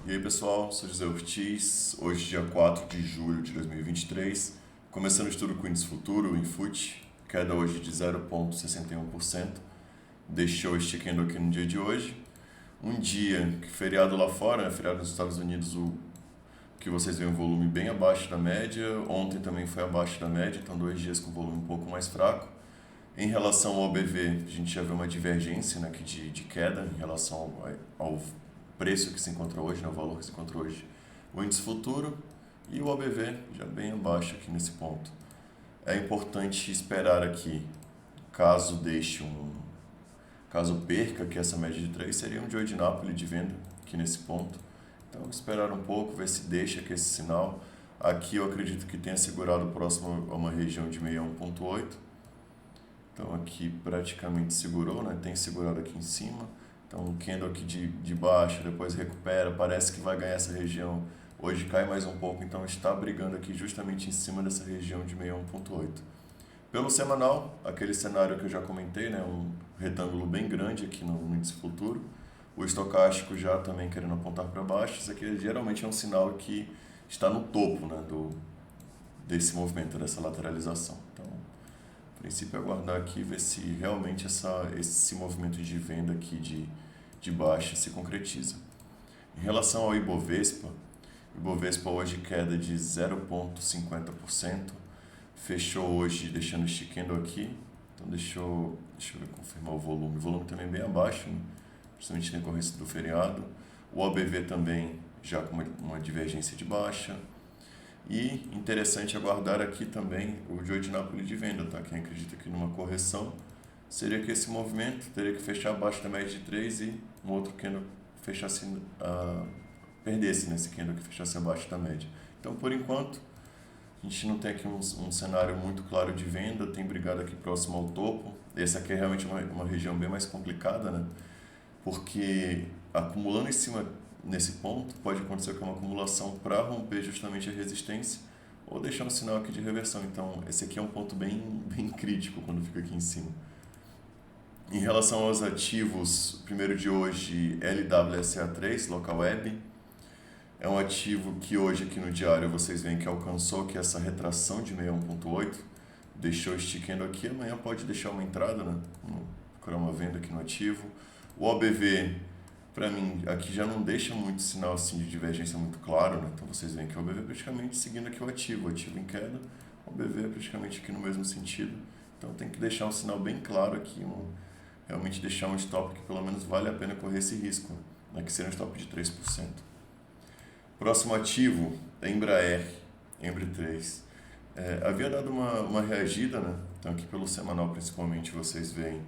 E aí pessoal, sou José Ortiz, hoje dia 4 de julho de 2023, começando o estudo com o índice futuro, o Infut, queda hoje de 0,61%, deixou esticando aqui no dia de hoje. Um dia que feriado lá fora, né, feriado nos Estados Unidos, o que vocês veem um volume bem abaixo da média, ontem também foi abaixo da média, então 2 dias com volume um pouco mais fraco. Em relação ao OBV, a gente já vê uma divergência, né, aqui de queda em relação ao preço que se encontra hoje, né, o valor que se encontra hoje, o índice futuro e o OBV já bem abaixo aqui nesse ponto. É importante esperar aqui, caso perca que essa média de 3 seria um Joy de Napoli de venda aqui nesse ponto. Então esperar um pouco, ver se deixa aqui esse sinal. Aqui eu acredito que tenha segurado próximo a uma região de 61,8. Então aqui praticamente segurou, né? Tem segurado aqui em cima. Então um candle aqui de baixo, depois recupera, parece que vai ganhar essa região. Hoje cai mais um pouco, então está brigando aqui justamente em cima dessa região de 61,8. Pelo semanal, aquele cenário que eu já comentei, né? Um retângulo bem grande aqui no índice futuro. O estocástico já também querendo apontar para baixo. Isso aqui geralmente é um sinal que está no topo, né? Desse movimento, dessa lateralização. Então, o princípio é aguardar aqui e ver se realmente esse movimento de venda aqui de baixa se concretiza. Em relação ao Ibovespa hoje queda de 0,50%, fechou hoje deixando esticando aqui, então deixa eu ver, confirmar o volume também bem abaixo, né? Principalmente na decorrência do feriado. O OBV também já com uma divergência de baixa. E interessante aguardar aqui também o Joy de Napoli de venda, tá? Quem acredita que numa correção seria que esse movimento teria que fechar abaixo da média de 3 e um outro candle fechasse, perdesse nesse candle que fechasse abaixo da média. Então, por enquanto, a gente não tem aqui um cenário muito claro de venda, tem brigado aqui próximo ao topo. Essa aqui é realmente uma região bem mais complicada, né? Porque acumulando em cima nesse ponto, pode acontecer com uma acumulação para romper justamente a resistência ou deixar um sinal aqui de reversão. Então, esse aqui é um ponto bem crítico quando fica aqui em cima. Em relação aos ativos, primeiro de hoje, LWSA3, Local Web, é um ativo que hoje aqui no diário vocês veem que alcançou que essa retração de 61,8, deixou esticando aqui, amanhã pode deixar uma entrada, né? Procurar uma venda aqui no ativo. O OBV, para mim, aqui já não deixa muito sinal assim de divergência muito claro, né? Então vocês veem que o OBV é praticamente seguindo aqui o ativo em queda, o OBV é praticamente aqui no mesmo sentido. Então tem que deixar um sinal bem claro aqui, realmente deixar um stop que pelo menos vale a pena correr esse risco, né? Que seria um stop de 3%. Próximo ativo é Embraer, Embra 3. Havia dado uma reagida, né? Então aqui pelo semanal principalmente vocês veem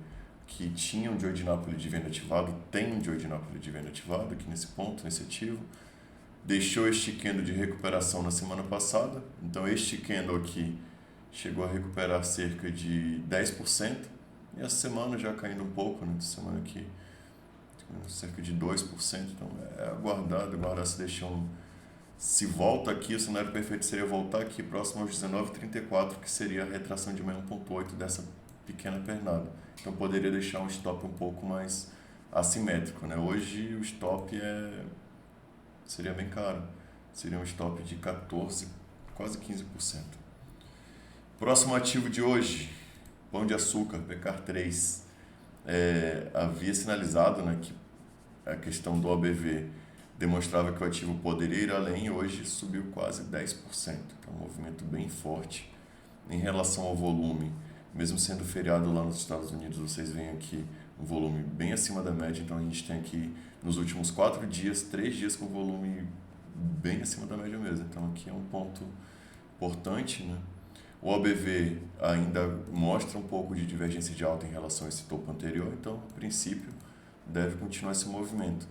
que tinha um Joy de Napoli de venda ativado, tem um Joy de Napoli de venda ativado aqui nesse ponto, nesse ativo. Deixou este candle de recuperação na semana passada, então este candle aqui chegou a recuperar cerca de 10%, e essa semana já caindo um pouco, né? Essa semana aqui cerca de 2%, então aguardar se deixar se volta aqui, o cenário perfeito seria voltar aqui próximo aos 19,34, que seria a retração de 1,8 dessa pequena pernada. Então poderia deixar um stop um pouco mais assimétrico, né? Hoje o stop seria bem caro, seria um stop de 14, quase 15%. Próximo ativo de hoje, Pão de Açúcar, PECAR3. Havia sinalizado, né, que a questão do OBV demonstrava que o ativo poderia ir além e hoje subiu quase 10%. Então, um movimento bem forte. Em relação ao volume, mesmo sendo feriado lá nos Estados Unidos, vocês veem aqui um volume bem acima da média. Então, a gente tem aqui nos últimos 4 dias, 3 dias com volume bem acima da média mesmo. Então, aqui é um ponto importante, né? O OBV ainda mostra um pouco de divergência de alta em relação a esse topo anterior, então, a princípio, deve continuar esse movimento.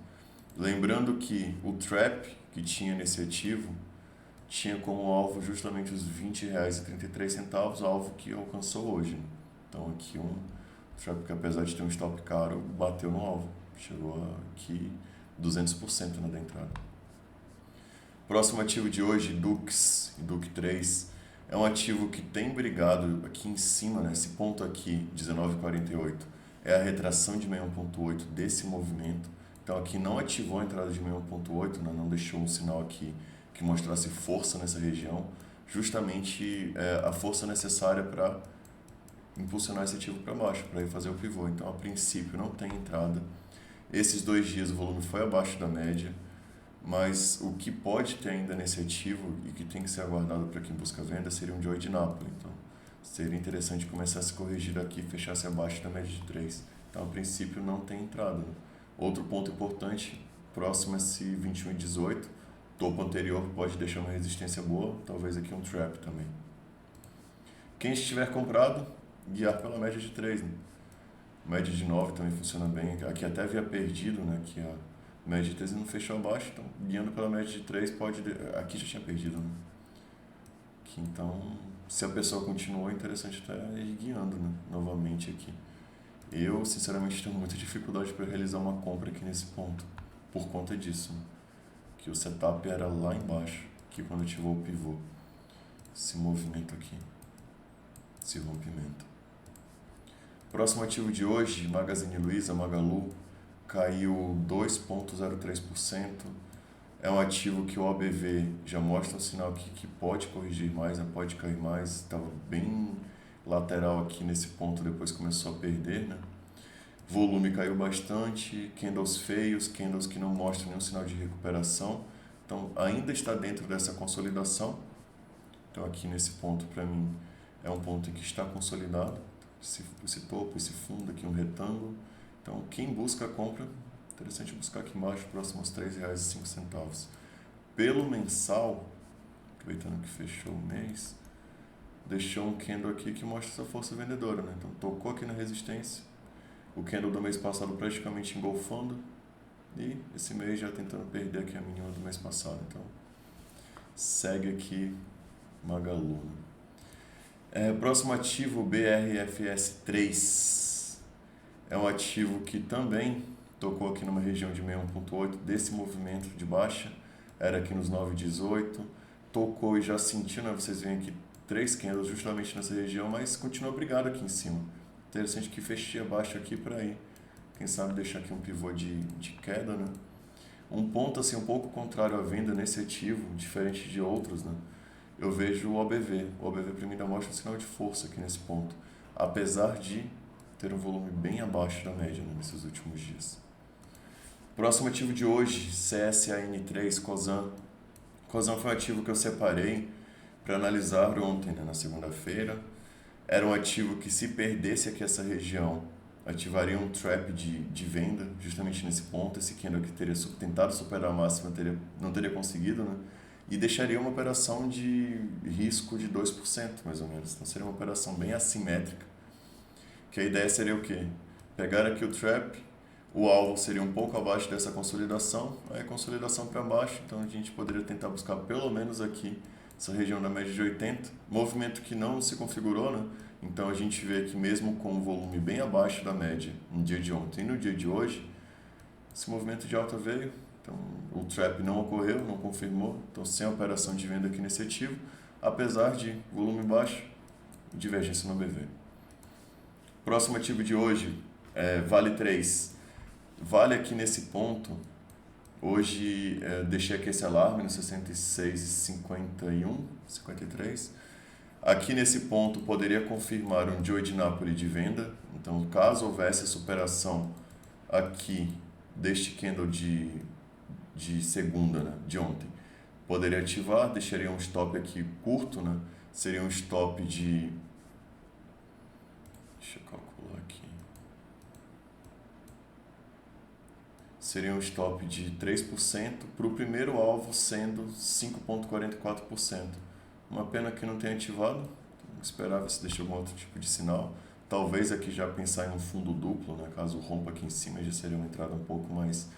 Lembrando que o trap que tinha nesse ativo tinha como alvo justamente os R$ 20,33, alvo que alcançou hoje, né? Então, aqui um trap que, apesar de ter um stop caro, bateu no alvo, chegou aqui 200%, né, da entrada. Próximo ativo de hoje, Dux 3. É um ativo que tem brigado aqui em cima, né? Esse ponto aqui, 19,48, é a retração de 61,8 desse movimento. Então aqui não ativou a entrada de 61.8, né? Não deixou um sinal aqui que mostrasse força nessa região, justamente a força necessária para impulsionar esse ativo para baixo, para ir fazer o pivô. Então, a princípio, não tem entrada. Esses 2 dias o volume foi abaixo da média, mas o que pode ter ainda nesse ativo e que tem que ser aguardado para quem busca venda seria um Joy de Nápoles. Então, seria interessante começar a se corrigir daqui e fechar-se abaixo da média de 3. Então, a princípio, não tem entrada, né? Outro ponto importante, próximo a esse 21,18, topo anterior pode deixar uma resistência boa, talvez aqui um trap também. Quem estiver comprado, guiar pela média de 3, né? Média de 9 também funciona bem. Aqui até havia perdido, né? Que a média de 3 não fechou abaixo, então guiando pela média de 3 pode... Aqui já tinha perdido, né? Aqui, então, se a pessoa continuou, é interessante até ir guiando, né? Novamente aqui. Eu, sinceramente, tenho muita dificuldade para realizar uma compra aqui nesse ponto, por conta disso, né? Que o setup era lá embaixo, que quando ativou o pivô. Esse movimento aqui, esse rompimento. Próximo ativo de hoje, Magazine Luiza, Magalu, caiu 2,03%. É um ativo que o OBV já mostra um sinal aqui que pode corrigir mais, né? Pode cair mais. Estava bem lateral aqui nesse ponto, depois começou a perder, né? Volume caiu bastante, candles feios, candles que não mostram nenhum sinal de recuperação. Então, ainda está dentro dessa consolidação. Então, aqui nesse ponto, para mim, é um ponto em que está consolidado. Esse topo, esse fundo aqui, um retângulo. Então, quem busca a compra, interessante buscar aqui embaixo, próximo aos R$ 3,05. Pelo mensal, aproveitando que fechou o mês, deixou um candle aqui que mostra essa força vendedora, né? Então, tocou aqui na resistência. O candle do mês passado praticamente engolfando. E esse mês já tentando perder aqui a mínima do mês passado. Então, segue aqui Magalu, né? Próximo ativo, BRFS3. É um ativo que também tocou aqui numa região de 61,8 desse movimento de baixa. Era aqui nos 9,18. Tocou e já sentiu, né? Vocês veem aqui 3 candles justamente nessa região, mas continua brigado aqui em cima. Interessante que fechei abaixo aqui para ir. Quem sabe deixar aqui um pivô de queda, né? Um ponto assim um pouco contrário à venda nesse ativo, diferente de outros, né? Eu vejo o OBV. O OBV para mim ainda mostra um sinal de força aqui nesse ponto, apesar de ter um volume bem abaixo da média, né, nesses últimos dias. Próximo ativo de hoje, CSAN3, Cosan. Cosan foi um ativo que eu separei para analisar ontem, né, na segunda-feira. Era um ativo que, se perdesse aqui essa região, ativaria um trap de venda, justamente nesse ponto. Esse candle que teria tentado superar a máxima não teria conseguido, né? E deixaria uma operação de risco de 2%, mais ou menos. Então seria uma operação bem assimétrica, que a ideia seria o quê? Pegar aqui o trap, o alvo seria um pouco abaixo dessa consolidação, aí a consolidação para baixo, então a gente poderia tentar buscar pelo menos aqui essa região da média de 80, movimento que não se configurou, né? Então a gente vê que mesmo com um volume bem abaixo da média no dia de ontem e no dia de hoje, esse movimento de alta veio. Então, o trap não ocorreu, não confirmou, então sem operação de venda aqui nesse ativo, apesar de volume baixo e divergência no BV. Próximo ativo de hoje é Vale 3. Vale aqui nesse ponto, hoje deixei aqui esse alarme no 66,51, 53. Aqui nesse ponto poderia confirmar um Joy de Nápoles de venda, então caso houvesse a superação aqui deste candle de segunda, né, de ontem, poderia ativar, deixaria um stop aqui curto, né, seria um stop de, deixa eu calcular aqui, seria um stop de 3%, para o primeiro alvo sendo 5,44%. Uma pena que não tenha ativado, então esperar ver se deixa algum outro tipo de sinal. Talvez aqui já pensar em um fundo duplo, né, caso rompa aqui em cima, já seria uma entrada um pouco mais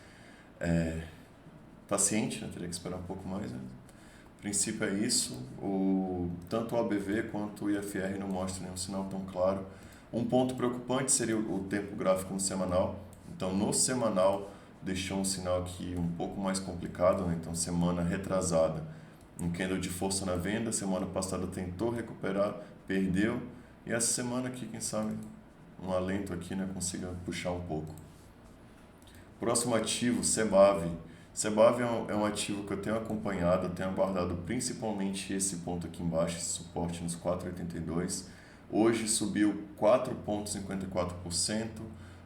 paciente, né? Teria que esperar um pouco mais, né? O princípio é isso. Tanto o ABV quanto o IFR não mostram nenhum sinal tão claro. Um ponto preocupante seria o tempo gráfico no semanal. Então, no semanal, deixou um sinal aqui um pouco mais complicado, né? Então, semana retrasada, um candle de força na venda. Semana passada tentou recuperar, perdeu. E essa semana aqui, quem sabe, um alento aqui, né? Consiga puxar um pouco. Próximo ativo, CEBAV. CEBAV é um ativo que eu tenho acompanhado, eu tenho aguardado principalmente esse ponto aqui embaixo, esse suporte nos 4,82. Hoje subiu 4,54%.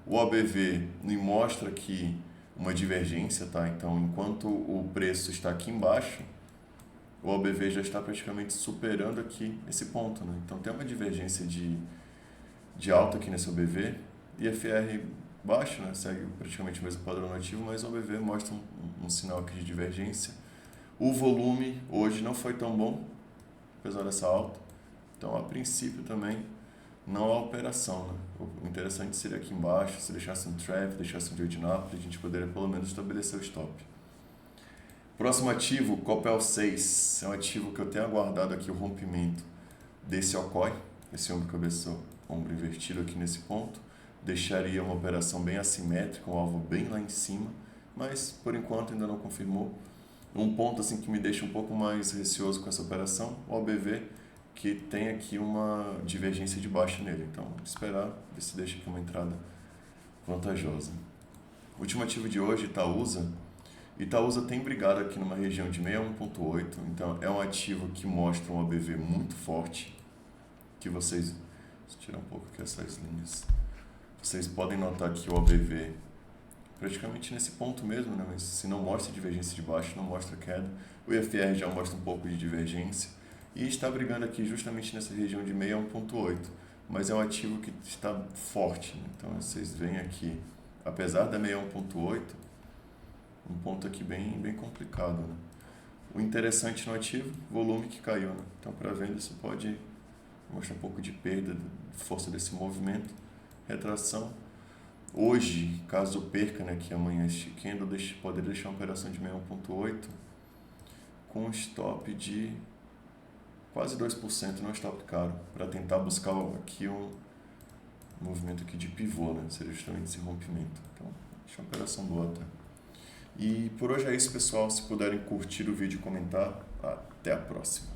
O OBV me mostra aqui uma divergência, tá? Então, enquanto o preço está aqui embaixo, o OBV já está praticamente superando aqui esse ponto, né? Então, tem uma divergência de alta aqui nesse OBV. IFR baixo, né? Segue praticamente o mesmo padrão ativo, mas o OBV mostra um sinal aqui de divergência. O volume hoje não foi tão bom, apesar dessa alta. Então, a princípio também, não há operação, né? O interessante seria aqui embaixo, se deixasse um trap, deixasse um Joe de Napoli, a gente poderia pelo menos estabelecer o stop. Próximo ativo, Copel 6. É um ativo que eu tenho aguardado aqui o rompimento desse OCOI, esse ombro cabeça, ombro invertido aqui nesse ponto. Deixaria uma operação bem assimétrica, um alvo bem lá em cima, mas por enquanto ainda não confirmou. Um ponto assim que me deixa um pouco mais receoso com essa operação, o OBV, que tem aqui uma divergência de baixa nele. Então, esperar, ver se deixa aqui uma entrada vantajosa. Último ativo de hoje, Itaúsa. Itaúsa tem brigado aqui numa região de 61,8, então é um ativo que mostra um OBV muito forte, que vocês... Deixa eu tirar um pouco aqui essas linhas. Vocês podem notar que o OBV praticamente nesse ponto mesmo, né? Mas se não mostra divergência de baixo, não mostra queda. O IFR já mostra um pouco de divergência e está brigando aqui justamente nessa região de 61,8, mas é um ativo que está forte, né? Então vocês veem aqui, apesar da 61,8, um ponto aqui bem complicado, né? O interessante no ativo, volume que caiu, né? Então para venda isso pode mostrar um pouco de perda, de força desse movimento, retração. Hoje, caso perca, né, que amanhã este candle, poderia deixar uma operação de 61,8 com um stop de quase 2%, não stop caro, para tentar buscar aqui um movimento aqui de pivô, né? Seria justamente esse rompimento. Então, deixa uma operação boa, tá? E por hoje é isso, pessoal. Se puderem curtir o vídeo e comentar, até a próxima.